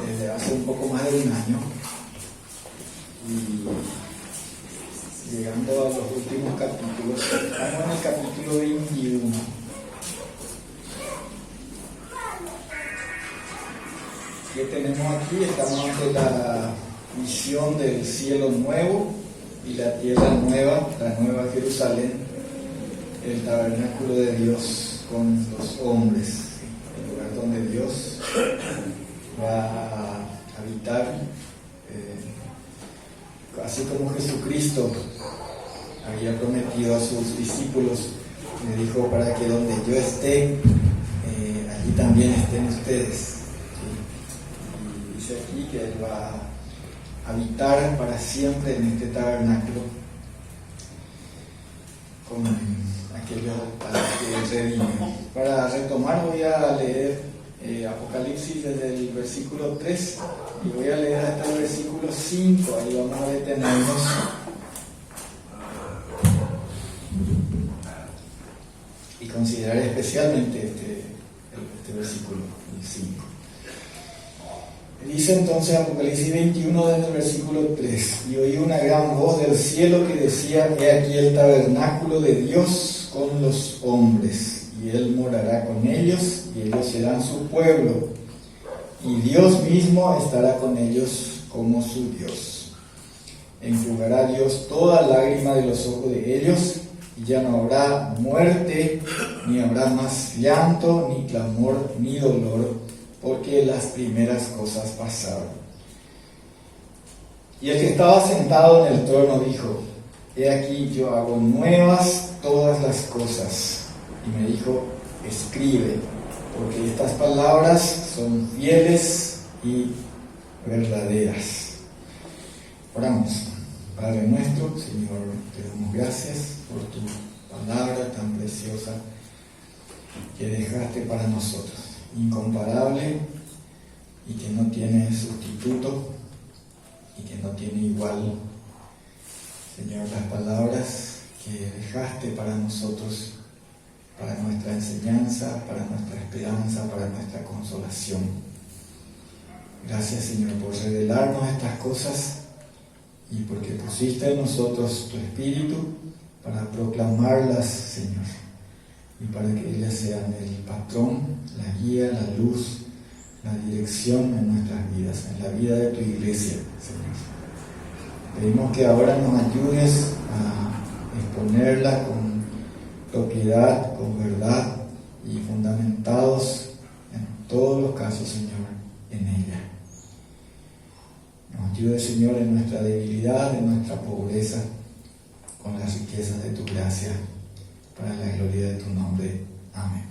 desde hace un poco más de un año, y llegando a los últimos capítulos, estamos en el capítulo 21. ¿Qué tenemos aquí? Estamos ante la visión del cielo nuevo y la tierra nueva, la nueva Jerusalén, el tabernáculo de Dios con los hombres, el lugar donde Dios va a habitar, así como Jesucristo había prometido a sus discípulos, le dijo: para que donde yo esté, allí también estén ustedes. Y dice aquí que Él va a habitar para siempre en este tabernáculo con aquellos a los que redime. Para retomar, voy a leer Apocalipsis desde el versículo 3 y voy a leer hasta el versículo 5. Ahí vamos a detenernos. Y considerar especialmente este versículo, el 5. Dice entonces Apocalipsis 21 desde el versículo 3: y oí una gran voz del cielo que decía: he aquí el tabernáculo de Dios con los hombres, y Él morará con ellos, y ellos serán su pueblo, y Dios mismo estará con ellos como su Dios. Enjugará Dios toda lágrima de los ojos de ellos, y ya no habrá muerte, ni habrá más llanto, ni clamor, ni dolor, porque las primeras cosas pasaron. Y el que estaba sentado en el trono dijo: he aquí yo hago nuevas todas las cosas. Y me dijo: escribe, porque estas palabras son fieles y verdaderas. Oramos. Padre nuestro, Señor, te damos gracias por tu palabra tan preciosa que dejaste para nosotros, incomparable y que no tiene sustituto y que no tiene igual. Señor, las palabras que dejaste para nosotros, para nuestra enseñanza, para nuestra esperanza, para nuestra consolación. Gracias, Señor, por revelarnos estas cosas y porque pusiste en nosotros tu Espíritu para proclamarlas, Señor, y para que ellas sean el patrón, la guía, la luz, la dirección en nuestras vidas, en la vida de tu iglesia, Señor. Pedimos que ahora nos ayudes a exponerla con propiedad, con verdad y fundamentados en todos los casos, Señor, en ella. Nos ayude, Señor, en nuestra debilidad, en nuestra pobreza, con las riquezas de tu gracia, para la gloria de tu nombre. Amén.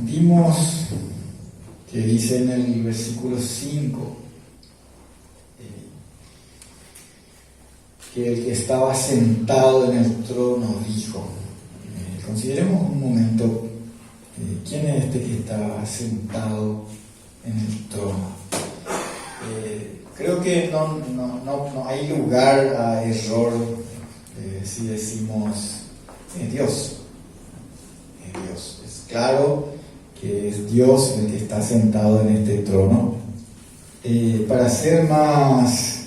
Vimos que dice en el versículo 5 que el que estaba sentado en el trono dijo. Consideremos un momento quién es este que está sentado en el trono. Creo que no hay lugar a error si decimos Dios. Dios. Es claro que es Dios el que está sentado en este trono. Para ser más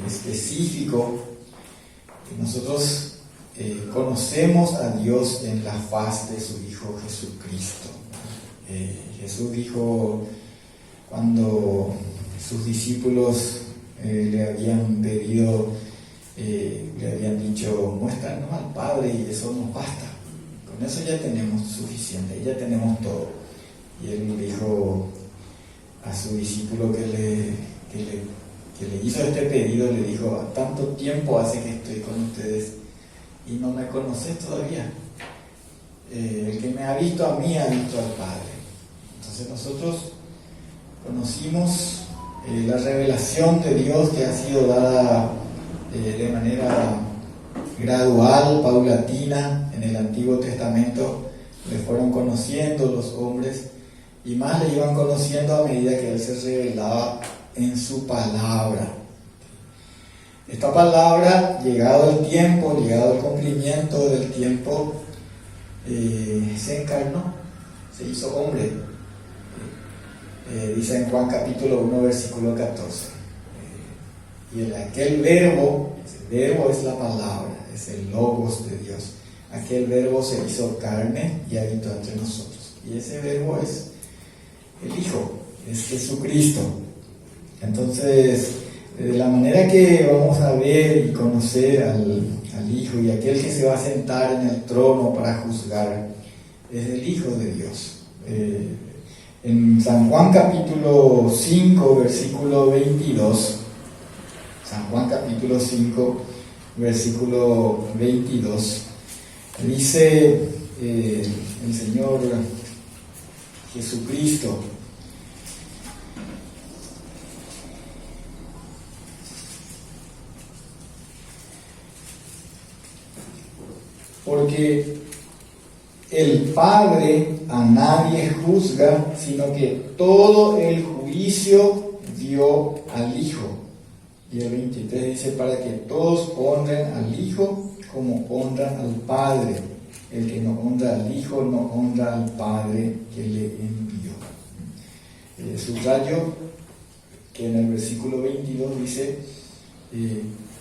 específico, nosotros conocemos a Dios en la faz de su Hijo Jesucristo. Jesús dijo, cuando sus discípulos le habían pedido, le habían dicho: muéstranos al Padre y eso nos basta, con eso ya tenemos suficiente, ya tenemos todo. Y Él dijo a su discípulo que le hizo este pedido, le dijo: tanto tiempo hace que estoy con ustedes y no me conocés todavía. El que me ha visto a mí ha visto al Padre. Entonces nosotros conocimos la revelación de Dios que ha sido dada de manera gradual, paulatina. En el Antiguo Testamento le fueron conociendo los hombres y más le iban conociendo a medida que Él se revelaba en su palabra. Esta palabra, llegado el tiempo, llegado el cumplimiento del tiempo, se encarnó, se hizo hombre. Dice en Juan capítulo 1, versículo 14. Y aquel verbo, ese verbo es la palabra, es el logos de Dios. Aquel verbo se hizo carne y habitó entre nosotros. Y ese verbo es el Hijo, es Jesucristo. Entonces, de la manera que vamos a ver y conocer al Hijo y aquel que se va a sentar en el trono para juzgar, es el Hijo de Dios. En San Juan capítulo 5, versículo 22, San Juan capítulo 5, versículo 22, dice el Señor Jesucristo: porque el Padre a nadie juzga, sino que todo el juicio dio al Hijo. Y el 23 dice: para que todos honren al Hijo como honran al Padre. El que no honra al Hijo no honra al Padre que le envió. Subrayo que en el versículo 22 dice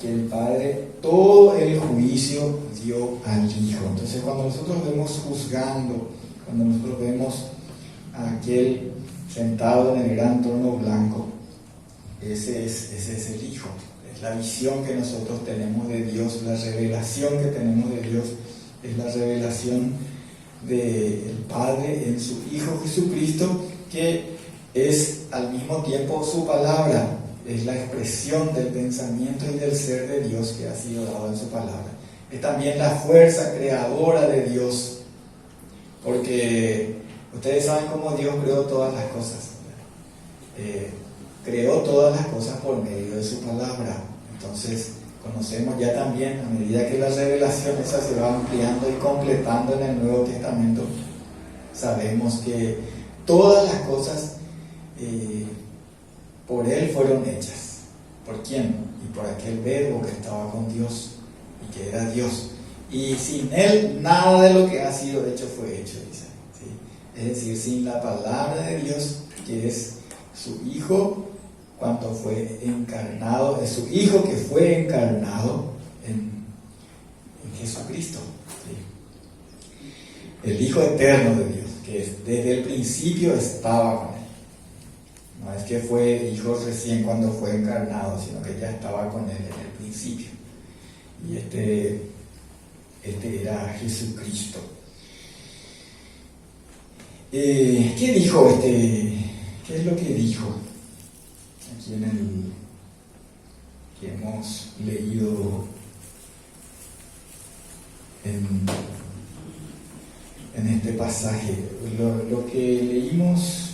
que el Padre todo el juicio dio al Hijo. Entonces, cuando nosotros vemos juzgando, cuando nosotros vemos a aquel sentado en el gran trono blanco, ese es el Hijo. Es la visión que nosotros tenemos de Dios, la revelación que tenemos de Dios, es la revelación del Padre en su Hijo Jesucristo, que es al mismo tiempo su palabra. Es la expresión del pensamiento y del ser de Dios que ha sido dado en su palabra. Es también la fuerza creadora de Dios, porque ustedes saben cómo Dios creó todas las cosas. Creó todas las cosas por medio de su palabra. Entonces conocemos ya también, a medida que la revelación esa se va ampliando y completando en el Nuevo Testamento, sabemos que todas las cosas por Él fueron hechas. ¿Por quién? Y por aquel verbo que estaba con Dios y que era Dios. Y sin Él nada de lo que ha sido hecho fue hecho, dice, ¿sí? Es decir, sin la palabra de Dios, que es su Hijo, cuando fue encarnado, es su Hijo que fue encarnado en Jesucristo, ¿sí? El Hijo eterno de Dios, que desde el principio estaba con Él. No es que fue hijo recién cuando fue encarnado, sino que ya estaba con Él en el principio. Y este era Jesucristo. ¿Qué dijo ¿Qué es lo que dijo? Aquí en el que hemos leído en este pasaje. Lo que leímos,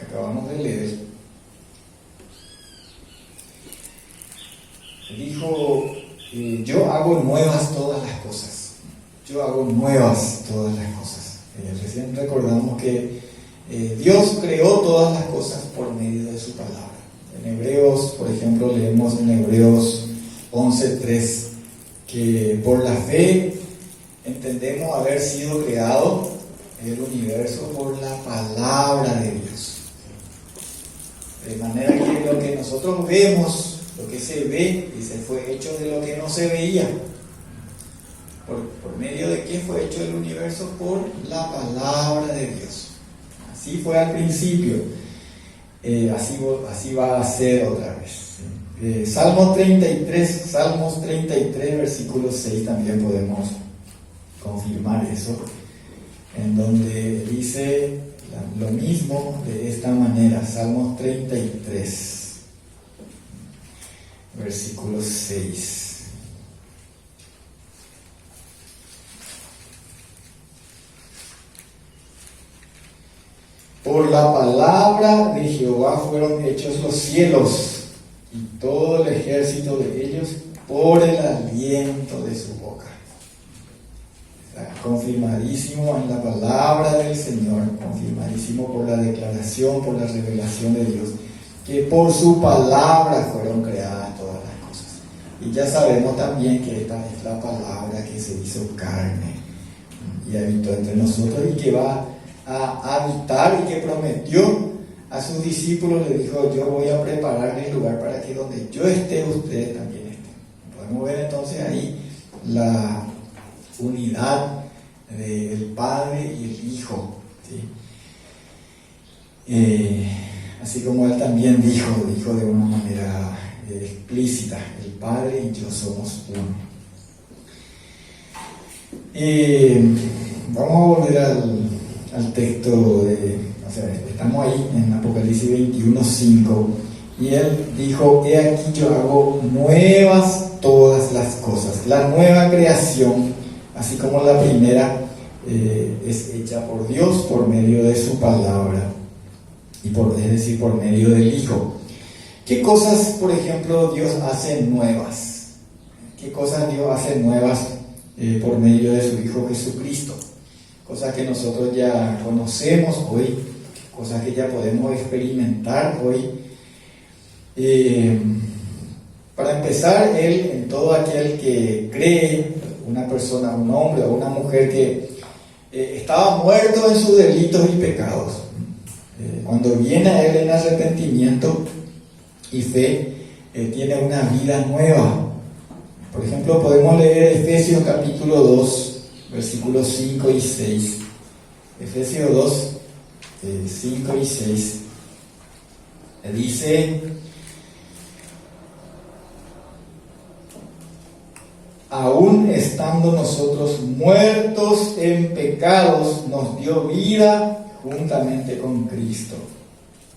acabamos de leer, dijo: yo hago nuevas todas las cosas. Yo hago nuevas todas las cosas. Recién recordamos que Dios creó todas las cosas por medio de su palabra. En Hebreos, por ejemplo, leemos en Hebreos 11:3 que por la fe entendemos haber sido creado el universo por la palabra de Dios. De manera que lo que nosotros vemos, lo que se ve, dice, fue hecho de lo que no se veía. ¿Por medio de qué fue hecho el universo? Por la palabra de Dios. Así fue al principio. Así va a ser otra vez. Salmos 33, versículo 6, también podemos confirmar eso, en donde dice lo mismo de esta manera. Salmos 33, versículo 6. Por la palabra de Jehová fueron hechos los cielos, y todo el ejército de ellos por el aliento de su boca. Está confirmadísimo en la palabra del Señor, confirmadísimo por la declaración, por la revelación de Dios, que por su palabra fueron creadas todas las cosas. Y ya sabemos también que esta es la palabra que se hizo carne y habitó entre nosotros y que va a habitar y que prometió a sus discípulos, le dijo: yo voy a preparar el lugar para que donde yo esté, ustedes también estén. Podemos ver entonces ahí la unidad del Padre y el Hijo, ¿sí? Así como Él también dijo de una manera explícita: el Padre y yo somos uno. Vamos a volver al texto estamos ahí en Apocalipsis 21:5, y Él dijo: he aquí yo hago nuevas todas las cosas. La nueva creación, así como la primera, es hecha por Dios por medio de su palabra, es decir, por medio del Hijo. ¿Qué cosas, por ejemplo, Dios hace nuevas? ¿Qué cosas Dios hace nuevas por medio de su Hijo Jesucristo? Cosas que nosotros ya conocemos hoy, cosas que ya podemos experimentar hoy. Para empezar, Él, en todo aquel que cree, una persona, un hombre o una mujer que estaba muerto en sus delitos y pecados, cuando viene a Él en arrepentimiento y fe, tiene una vida nueva. Por ejemplo, podemos leer Efesios capítulo 2, versículos 5 y 6. Efesios 2, 5 y 6. Dice: aún estando nosotros muertos en pecados, nos dio vida juntamente con Cristo.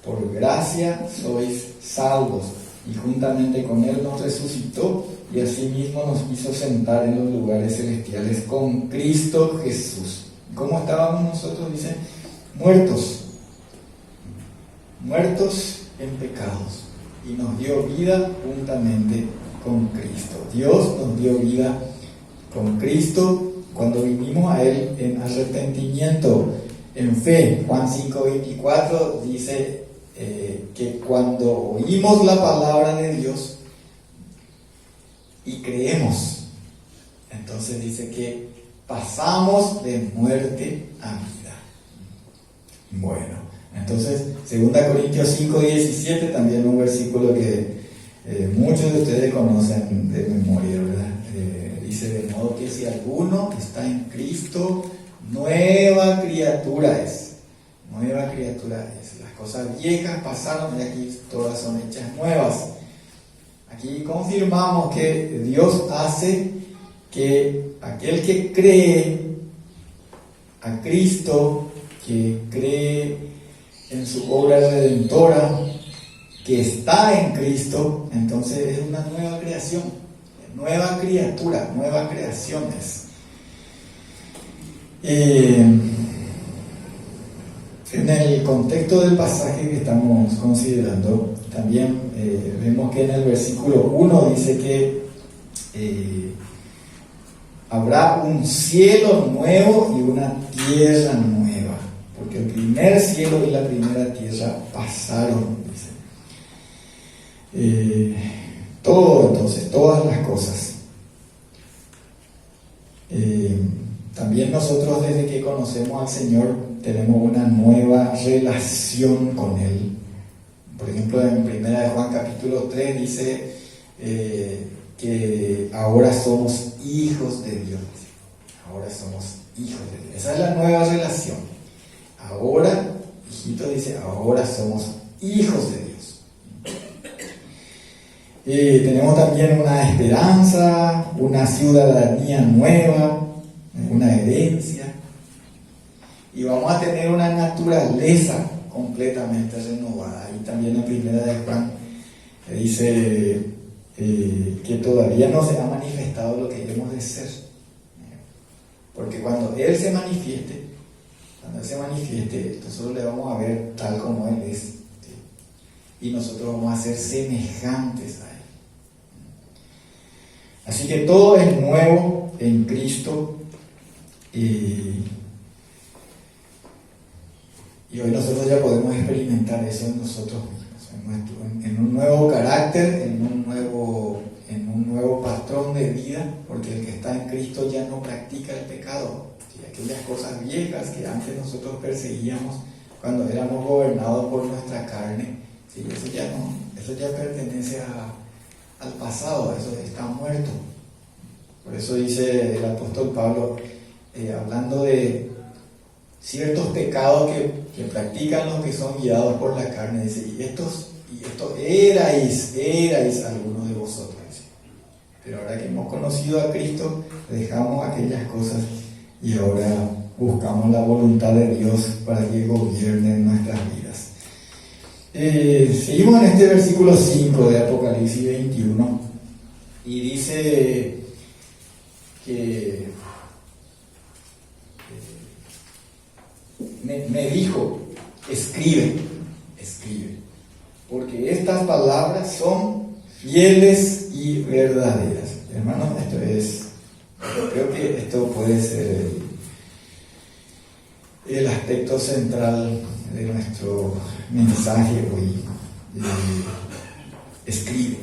Por gracia sois salvos, y juntamente con Él nos resucitó, y asimismo nos hizo sentar en los lugares celestiales con Cristo Jesús. ¿Cómo estábamos nosotros? Dice: muertos en pecados, y nos dio vida juntamente con Cristo. Dios nos dio vida con Cristo cuando vinimos a Él en arrepentimiento, en fe. Juan 5:24 dice que cuando oímos la palabra de Dios y creemos, entonces dice que pasamos de muerte a vida. Bueno, entonces 2 Corintios 5:17, también un versículo que muchos de ustedes conocen de memoria, ¿verdad? Dice: de modo que si alguno está en Cristo, nueva criatura es. Nueva criatura es. Las cosas viejas pasaron y aquí todas son hechas nuevas. Aquí confirmamos que Dios hace que aquel que cree a Cristo, que cree en su obra redentora, que está en Cristo, entonces es una nueva creación, nueva criatura, nueva creación es. En el contexto del pasaje que estamos considerando, también vemos que en el versículo 1 dice que habrá un cielo nuevo y una tierra nueva, porque el primer cielo y la primera tierra pasaron, dice. Entonces, todas las cosas. También nosotros, desde que conocemos al Señor, tenemos una nueva relación con Él. Por ejemplo, en 1 de Juan capítulo 3 dice que ahora somos hijos de Dios. Ahora somos hijos de Dios. Esa es la nueva relación. Ahora, hijito, dice, ahora somos hijos de Dios. Tenemos también una esperanza, una ciudadanía nueva, una herencia, y vamos a tener una naturaleza completamente renovada. Y también en primera de Juan dice que todavía no se ha manifestado lo que hemos de ser, porque cuando Él se manifieste, nosotros le vamos a ver tal como Él es, ¿sí? Y nosotros vamos a ser semejantes a Él. Así que todo es nuevo en Cristo, y hoy nosotros ya podemos experimentar eso en nosotros mismos, en en un nuevo carácter, en un nuevo patrón de vida, porque el que está en Cristo ya no practica el pecado. ¿Sí? Aquellas cosas viejas que antes nosotros perseguíamos cuando éramos gobernados por nuestra carne, ¿sí? Eso ya pertenece al pasado, eso está muerto. Por eso dice el apóstol Pablo, hablando de ciertos pecados que practican los que son guiados por la carne, dice, y esto erais algunos de vosotros. Dice. Pero ahora que hemos conocido a Cristo, dejamos aquellas cosas y ahora buscamos la voluntad de Dios para que gobierne en nuestras vidas. Seguimos en este versículo 5 de Apocalipsis 21 y dice que me dijo, escribe, porque estas palabras son fieles y verdaderas. Hermanos, creo que esto puede ser el aspecto central de nuestro mensaje hoy. Escribe.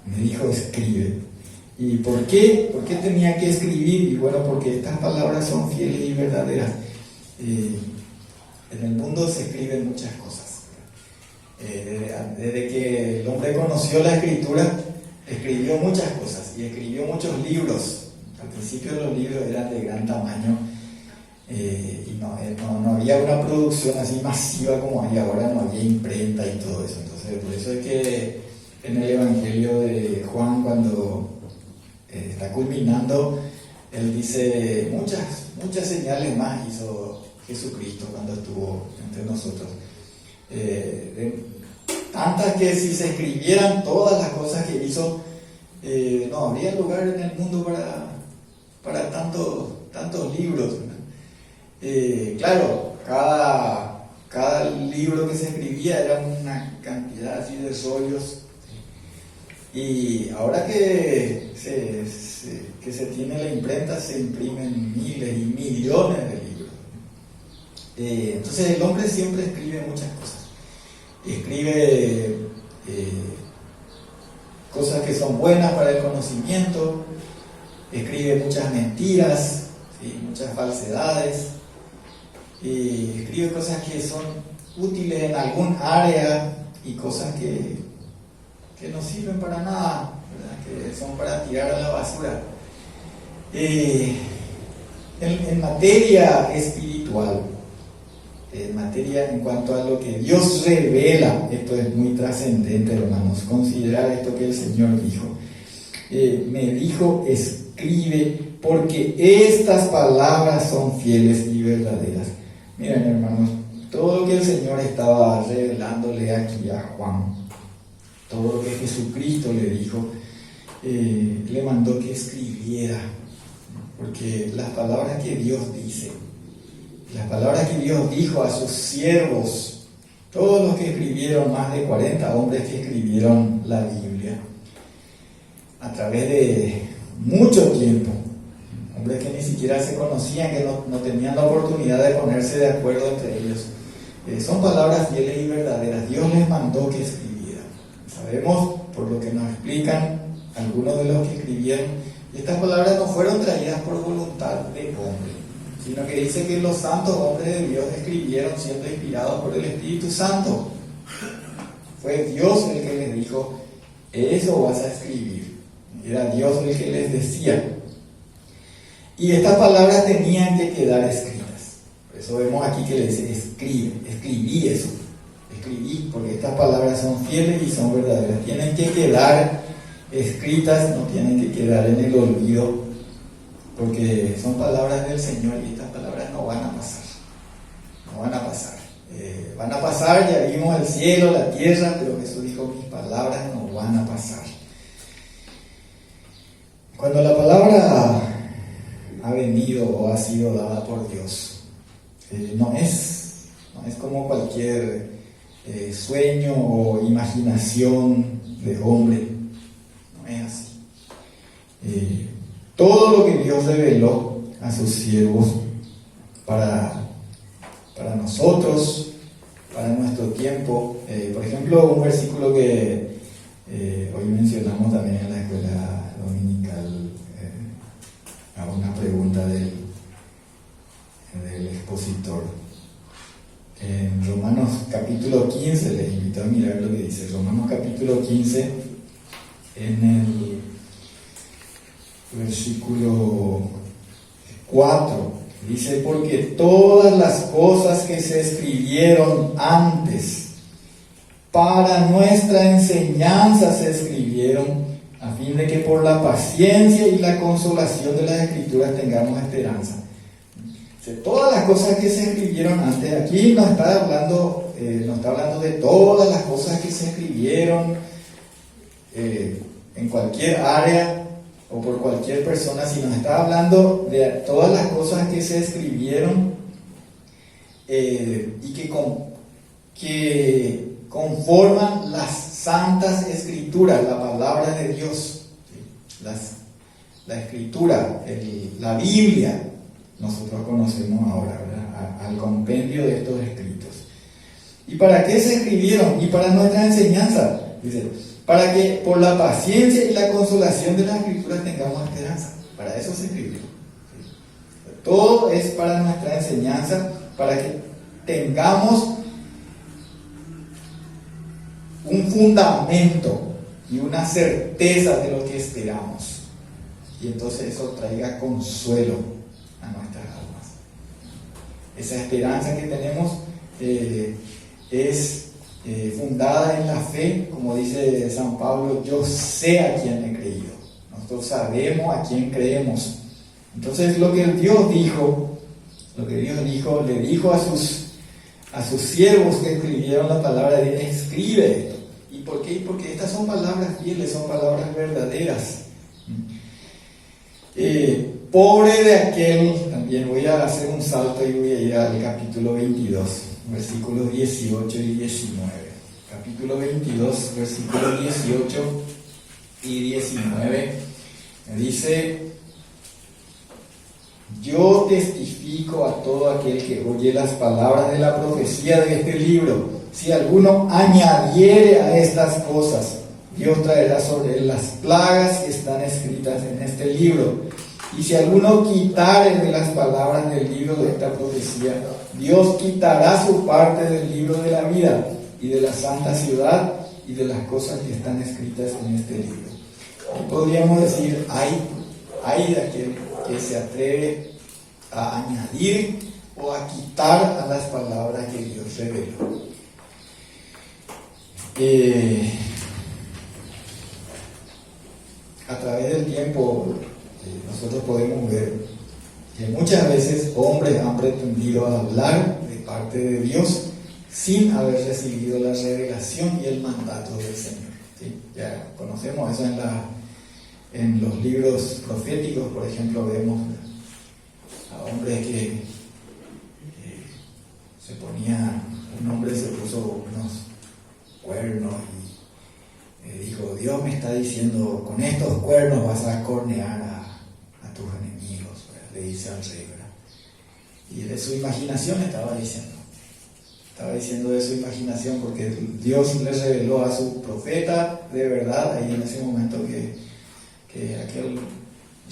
Me dijo, escribe. ¿Y por qué? ¿Por qué tenía que escribir? Y bueno, porque estas palabras son fieles y verdaderas. En el mundo se escriben muchas cosas. Desde que el hombre conoció la escritura, escribió muchas cosas y escribió muchos libros. Al principio los libros eran de gran tamaño y no había una producción así masiva como hay ahora, no había imprenta y todo eso. Entonces, por eso es que en el Evangelio de Juan, cuando está culminando, él dice, muchas señales más hizo Jesucristo cuando estuvo entre nosotros. Tantas que si se escribieran todas las cosas que hizo, no habría lugar en el mundo para tantos libros. Claro, cada libro que se escribía era una cantidad así de rollos. Y ahora que se tiene la imprenta, se imprimen miles y millones de libros. Entonces el hombre siempre escribe muchas cosas. Escribe cosas que son buenas para el conocimiento, escribe muchas mentiras, ¿sí? Muchas falsedades, escribe cosas que son útiles en algún área y cosas que no sirven para nada, ¿verdad? Que son para tirar a la basura. En materia espiritual, en cuanto a lo que Dios revela, esto es muy trascendente, hermanos, considerar esto que el Señor dijo. Me dijo, escribe, porque estas palabras son fieles y verdaderas. Miren, hermanos, todo lo que el Señor estaba revelándole aquí a Juan, todo lo que Jesucristo le dijo, le mandó que escribiera, porque las palabras que Dios dice, las palabras que Dios dijo a sus siervos, todos los que escribieron, más de 40 hombres que escribieron la Biblia, a través de mucho tiempo, hombres que ni siquiera se conocían, que no tenían la oportunidad de ponerse de acuerdo entre ellos, son palabras fieles y verdaderas. Dios les mandó que escribieran. Sabemos, por lo que nos explican algunos de los que escribieron, y estas palabras no fueron traídas por voluntad de hombre, sino que dice que los santos hombres de Dios escribieron siendo inspirados por el Espíritu Santo. Fue Dios el que les dijo, eso vas a escribir. Era Dios el que les decía. Y estas palabras tenían que quedar escritas. Por eso vemos aquí que le dice, escribí eso. Escribí, porque estas palabras son fieles y son verdaderas. Tienen que quedar escritas, no tienen que quedar en el olvido, porque son palabras del Señor y estas palabras no van a pasar. Van a pasar, ya vimos el cielo, la tierra, pero Jesús dijo, mis palabras no van a pasar. Cuando la palabra ha venido o ha sido dada por Dios, no es como cualquier sueño o imaginación de hombre, no es así. Todo lo que Dios reveló a sus siervos para nosotros, para nuestro tiempo, tiempo. Por ejemplo, un versículo que hoy mencionamos también en la escuela dominical, a una pregunta del expositor. En Romanos capítulo 15, les invito a mirar lo que dice Romanos capítulo 15, en el versículo 4, dice: porque todas las cosas que se escribieron antes para nuestra enseñanza se escribieron, a fin de que por la paciencia y la consolación de las Escrituras tengamos esperanza. Todas las cosas que se escribieron antes, aquí no está hablando de todas las cosas que se escribieron en cualquier área o por cualquier persona, sino está hablando de todas las cosas que se escribieron y que conforman las santas escrituras, la palabra de Dios, ¿sí? La escritura, la Biblia, nosotros conocemos ahora, ¿verdad? Al compendio de estos escritos. ¿Y para qué se escribieron? Y para nuestra enseñanza, dice, para que por la paciencia y la consolación de las escrituras tengamos esperanza. Para eso se escribió. ¿Sí? Todo es para nuestra enseñanza, para que tengamos un fundamento y una certeza de lo que esperamos. Y entonces eso traiga consuelo a nuestras almas. Esa esperanza que tenemos es fundada en la fe, como dice San Pablo: yo sé a quién he creído. Nosotros sabemos a quién creemos. Entonces lo que Dios dijo, le dijo a sus siervos que escribieron la palabra de Dios: escribe esto. ¿Y por qué? Porque estas son palabras fieles, son palabras verdaderas. Pobre de aquel, también voy a hacer un salto y voy a ir al capítulo 22, versículos 18 y 19. Capítulo 22, versículos 18 y 19, dice: yo testifico a todo aquel que oye las palabras de la profecía de este libro, si alguno añadiere a estas cosas, Dios traerá sobre él las plagas que están escritas en este libro. Y si alguno quitare de las palabras del libro de esta profecía, Dios quitará su parte del libro de la vida y de la santa ciudad y de las cosas que están escritas en este libro. Y podríamos decir: hay de aquel que se atreve a añadir o a quitar a las palabras que Dios reveló. A través del tiempo nosotros podemos ver que muchas veces hombres han pretendido hablar de parte de Dios sin haber recibido la revelación y el mandato del Señor. ¿Sí? Ya conocemos eso en los libros proféticos. Por ejemplo, vemos a hombres que un hombre se puso unos cuernos y dijo: Dios me está diciendo, con estos cuernos vas a cornear a tus enemigos, ¿verdad? Le dice al rey, ¿verdad? Y de su imaginación estaba diciendo de su imaginación, porque Dios le reveló a su profeta de verdad ahí en ese momento que aquel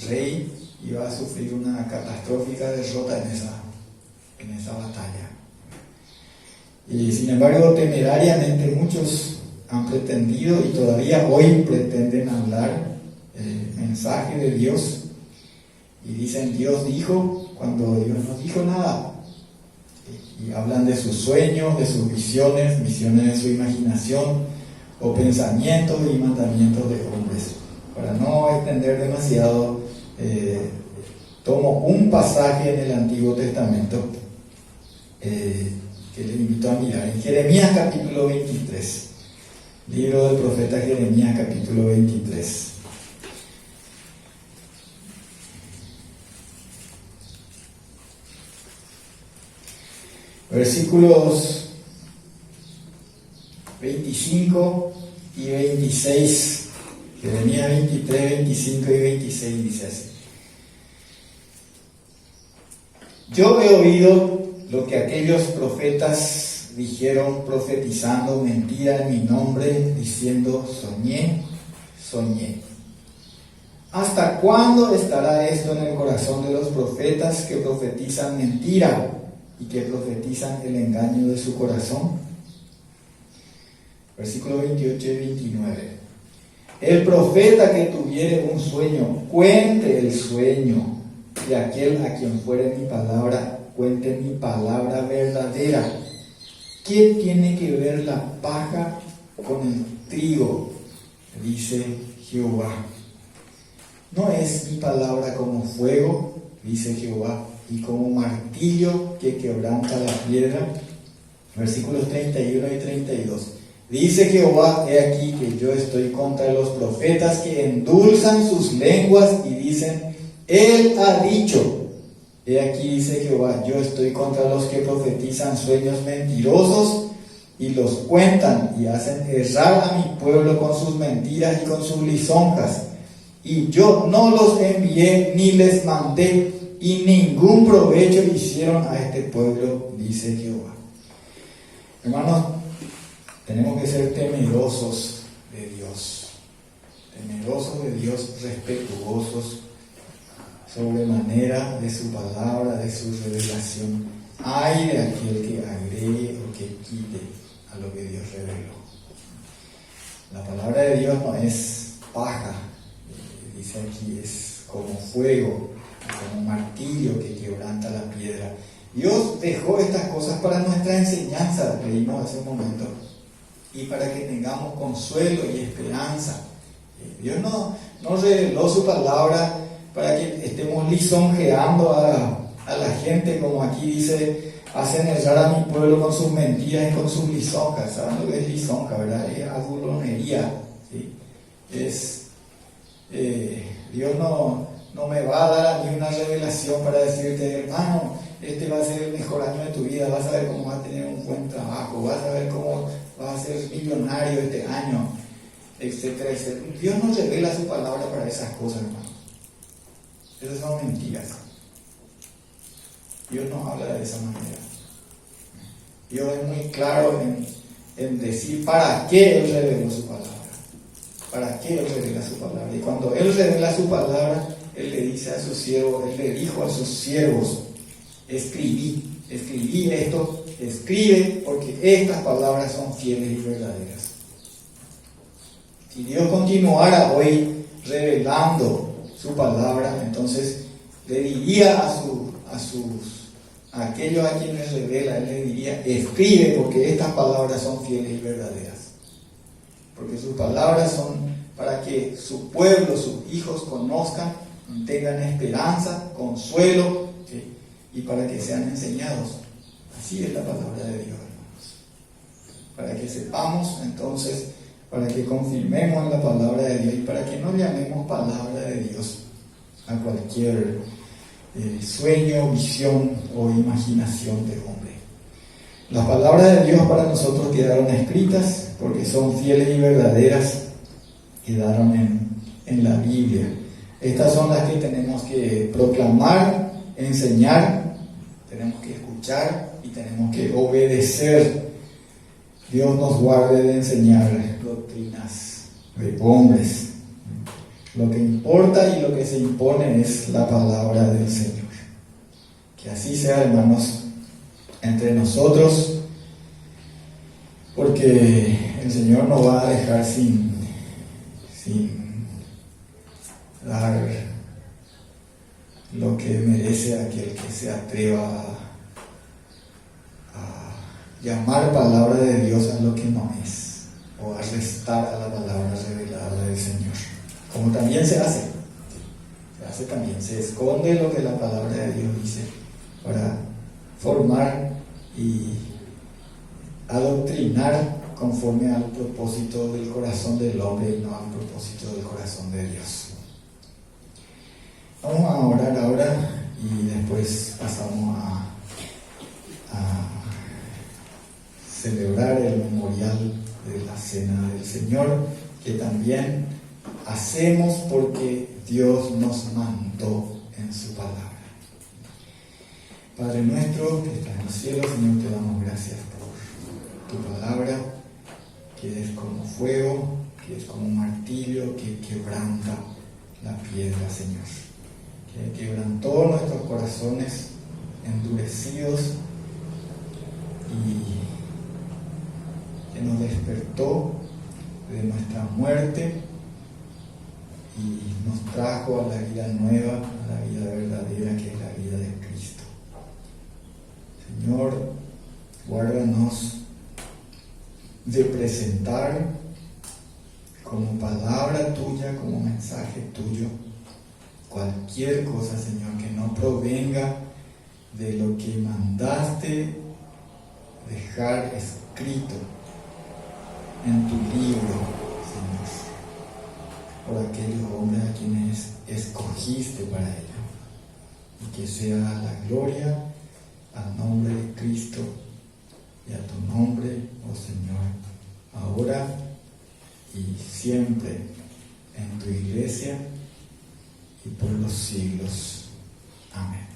rey iba a sufrir una catastrófica derrota en esa batalla. Y sin embargo, temerariamente muchos han pretendido y todavía hoy pretenden hablar el mensaje de Dios y dicen: Dios dijo, cuando Dios no dijo nada. Y hablan de sus sueños, de sus visiones de su imaginación, o pensamientos y mandamientos de hombres. Para no extender demasiado, tomo un pasaje en el Antiguo Testamento que le invito a mirar, en Jeremías capítulo 23, libro del profeta Jeremías capítulo 23. Versículos 25 y 26, Jeremías 23, 25 y 26 dice así: yo he oído lo que aquellos profetas dijeron profetizando mentira en mi nombre, diciendo soñé, soñé. ¿Hasta cuándo estará esto en el corazón de los profetas que profetizan mentira y que profetizan el engaño de su corazón? Versículo 28 y 29. El profeta que tuviere un sueño, cuente el sueño, y aquel a quien fuere mi palabra, cuente mi palabra verdadera. ¿Qué tiene que ver la paja con el trigo? Dice Jehová. ¿No es mi palabra como fuego? Dice Jehová, y como martillo que quebranta la piedra. Versículos 31 y 32. Dice Jehová, he aquí que yo estoy contra los profetas que endulzan sus lenguas y dicen, Él ha dicho. He aquí, dice Jehová, yo estoy contra los que profetizan sueños mentirosos y los cuentan y hacen errar a mi pueblo con sus mentiras y con sus lisonjas. Y yo no los envié ni les mandé, y ningún provecho hicieron a este pueblo, dice Jehová. Hermanos, tenemos que ser temerosos de Dios, respetuosos sobremanera de su palabra, de su revelación. Ay de aquel que agregue o que quite a lo que Dios reveló. La palabra de Dios no es paja, dice aquí, es como fuego, como martillo que quebranta la piedra. Dios dejó estas cosas para nuestra enseñanza, leímos hace un momento, y para que tengamos consuelo y esperanza. Dios no reveló su palabra para que estemos lisonjeando a la gente, como aquí dice, hacen errar a mi pueblo con sus mentiras y con sus lisonjas. ¿Saben lo que es lisonja, verdad? Es adulonería, ¿sí? Dios no me va a dar a mí una revelación para decirte, hermano, este va a ser el mejor año de tu vida, vas a ver cómo vas a tener un buen trabajo, vas a ver cómo vas a ser millonario este año, etcétera, etcétera. Dios no revela su palabra para esas cosas, hermano. Esas son mentiras. Dios no habla de esa manera. Dios es muy claro en decir para qué Él reveló su palabra. ¿Para qué Él revela su palabra? Y cuando Él revela su palabra, Él le dice a sus siervos, Él le dijo a sus siervos, escribí esto, escribe, porque estas palabras son fieles y verdaderas. Si Dios continuara hoy revelando su palabra, entonces le diría a aquellos a quienes revela, Él le diría, escribe, porque estas palabras son fieles y verdaderas. Porque sus palabras son para que su pueblo, sus hijos conozcan, tengan esperanza, consuelo, ¿sí? Y para que sean enseñados. Así es la palabra de Dios, hermanos. Para que sepamos, entonces, para que confirmemos en la palabra de Dios y para que no llamemos palabra de Dios a cualquier sueño, visión o imaginación de hombre. Las palabras de Dios para nosotros quedaron escritas porque son fieles y verdaderas, quedaron en la Biblia. Estas son las que tenemos que proclamar, enseñar, tenemos que escuchar y tenemos que obedecer. Dios nos guarde de enseñar doctrinas de hombres. Lo que importa y lo que se impone es la palabra del Señor. Que así sea, hermanos, entre nosotros, porque el Señor nos va a dejar sin dar lo que merece aquel que se atreva a llamar palabra de Dios a lo que no es, o a restar a la palabra revelada del Señor, como también se hace también, se esconde lo que la palabra de Dios dice para formar y adoctrinar conforme al propósito del corazón del hombre y no al propósito del corazón de Dios. Vamos a orar ahora y después pasamos a celebrar el memorial de la Cena del Señor, que también hacemos porque Dios nos mandó en su palabra. Padre nuestro que estás en los cielos, Señor, te damos gracias por tu palabra, que es como fuego, que es como un martillo que quebranta la piedra, Señor. Que quebrantó nuestros corazones endurecidos y que nos despertó de nuestra muerte y nos trajo a la vida nueva, a la vida verdadera, que es la vida de Cristo. Señor, guárdanos de presentar como palabra tuya, como mensaje tuyo, cualquier cosa, Señor, que no provenga de lo que mandaste dejar escrito en tu libro, Señor, por aquellos hombres a quienes escogiste para ello. Y que sea la gloria al nombre de Cristo y a tu nombre, oh Señor, ahora y siempre en tu iglesia y por los siglos. Amén.